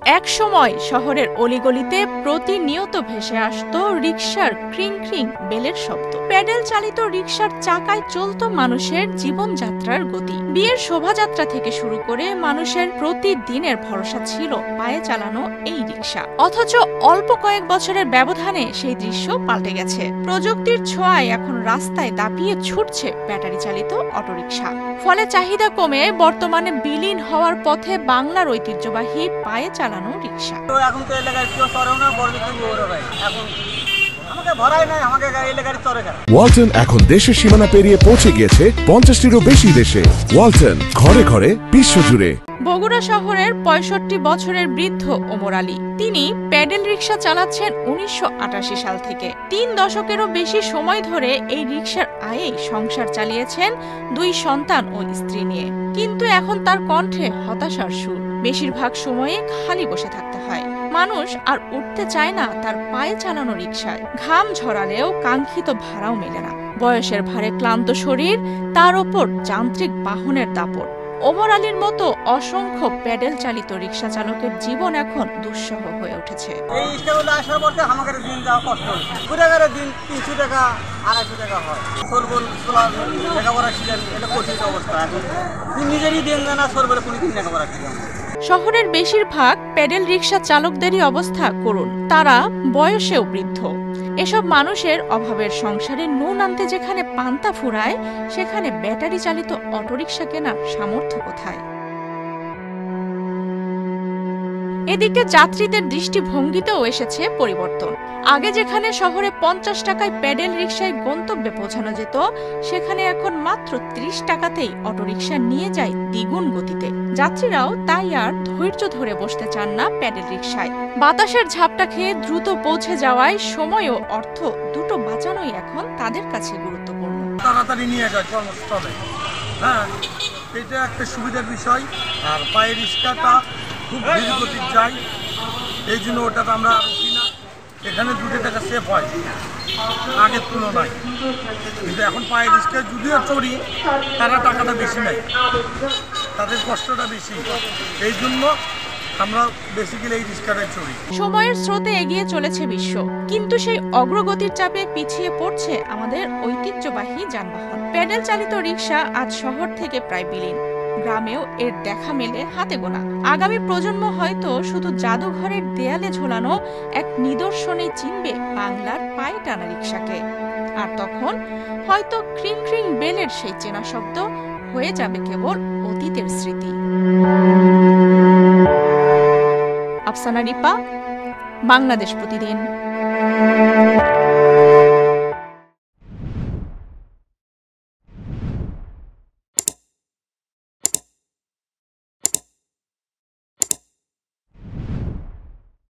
এক সময় শহরের অলিগলিতে প্রতিনিয়ত ভেসে আসতো রিকশার ক্রিং ক্রিং বেলের শব্দ। প্যাডেল চালিত রিকশার চাকায় চলত মানুষের জীবনযাত্রার গতি। বিয়ের শোভাযাত্রা থেকে শুরু করে মানুষের প্রতিদিনের ভরসা ছিল পায়ে চালানো এই রিকশা। অথচ অল্প কয়েক বছরের ব্যবধানে সেই দৃশ্য পাল্টে গেছে। প্রযুক্তির ছোঁয়ায় এখন রাস্তায় দাপিয়ে ছুটছে ব্যাটারি চালিত অটোরিকশা। ফলে চাহিদা কমে বর্তমানে বিলীন হওয়ার পথে বাংলার ঐতিহ্যবাহী পায়ে চালানো রিকশা। এখন তো এলাকায় কেউ চড়েও না, বড় এখন আমাকে ভরাই নাই, আমাকে এলাকায় চড়ে কেন? ওয়ালটন এখন দেশের সীমানা পেরিয়ে পৌঁছে গিয়েছে 50টিরও বেশি দেশে। ওয়ালটন, ঘরে ঘরে বিশ্বজুড়ে। বগুড়া শহরের 65 বছরের বৃদ্ধ ওমর আলী, তিনি প্যাডেল রিকশা চালাচ্ছেন 1988 সাল থেকে। 3 দশকেরও বেশি সময় ধরে এই রিকশার আয়েই সংসার চালিয়েছেন 2 সন্তান ও স্ত্রী নিয়ে। কিন্তু এখন তার কণ্ঠে হতাশার সুর। বেশিরভাগ সময়ে খালি বসে থাকতে হয়। মানুষ আর উঠতে চায় না তার পায়ে চালানো রিকশায়। ঘাম ঝরালেও কাঙ্ক্ষিত ভাড়াও মেলে না। বয়সের ভারে ক্লান্ত শরীর, তার ওপর যান্ত্রিক বাহনের দাপট। ওমর আলীর মতো অসংখ্য প্যাডেল চালিত রিকশা চালকের জীবন এখন দুঃসহ হয়ে উঠেছে। এই রিকশাগুলো আসার পর আমাদের দিন যাওয়া কষ্ট হচ্ছে। ঘুরে দিন 300 টাকা 250 টাকা হয়। লেখাপড়া শিখেন, এটা কঠিন অবস্থা। এখন নিজেরই দিন জানা সরবরে কোনো দিন লেখাপড়া শিখেন। শহরের বেশিরভাগ প্যাডেল রিকশা চালকদেরই অবস্থা করুন। তারা বয়সেও বৃদ্ধ। এসব মানুষের অভাবের সংসারে নুন আনতে যেখানে পান্তা ফুরায়, সেখানে ব্যাটারি চালিত অটোরিকশা কেনার সামর্থ্য কোথায়? এদিকে যাত্রীদের দৃষ্টিভঙ্গিতেও এসেছে পরিবর্তন। আগে যেখানে শহরে 50 টাকায় প্যাডেল রিকশায় গন্তব্যে পৌঁছানো যেত, সেখানে এখন মাত্র 30 টাকাতেই অটোরিকশা নিয়ে যায় দ্বিগুণ গতিতে। যাত্রীরাও তাই আর ধৈর্য ধরে বসতে চান না প্যাডেল রিকশায়। বাতাসের ঝাপটা খেয়ে দ্রুত পৌঁছে যাওয়ায় সময় ও অর্থ দুটো বাঁচানোই এখন তাদের কাছে গুরুত্বপূর্ণ। তাড়াতাড়ি নিয়ে যায় কর্মস্থলে, হ্যাঁ, এটা একটা সুবিধার বিষয়। আর পায়ের রিকশাটা খুব ধীর গতির যায়, এই জন্য ওটাতে আমরা উঠি না। এখানে 2 টাকা সেভ হয় আগের তুলনায়। কিন্তু এখন পায়ের রিকশায় যদিও চড়ি, তারা টাকাটা বেশি নেয়, তাদের কষ্টটা বেশি, এই জন্য আমরা বেসিক্যালি এই রিকশাটায় চড়ি। সময়ের স্রোতে এগিয়ে চলেছে বিশ্ব, কিন্তু সেই অগ্রগতির চাপে পিছিয়ে পড়ছে আমাদের ঐতিহ্যবাহী যানবাহন। প্যাডেল চালিত রিকশা আজ শহর থেকে প্রায় বিলীন। গ্রামেও এর দেখা মেলে হাতে গোনা। আগামী প্রজন্ম হয়তো শুধু জাদুঘরের দেয়ালে ঝোলানো এক নিদর্শনে চিনবে বাংলার পায়ে টানা রিকশাকে। আর তখন হয়তো ক্রিং ক্রিং বেলের সেই চেনা শব্দ হয়ে যাবে কেবল অতীতের স্মৃতি। আফসানা রিপা, বাংলাদেশ প্রতিদিন।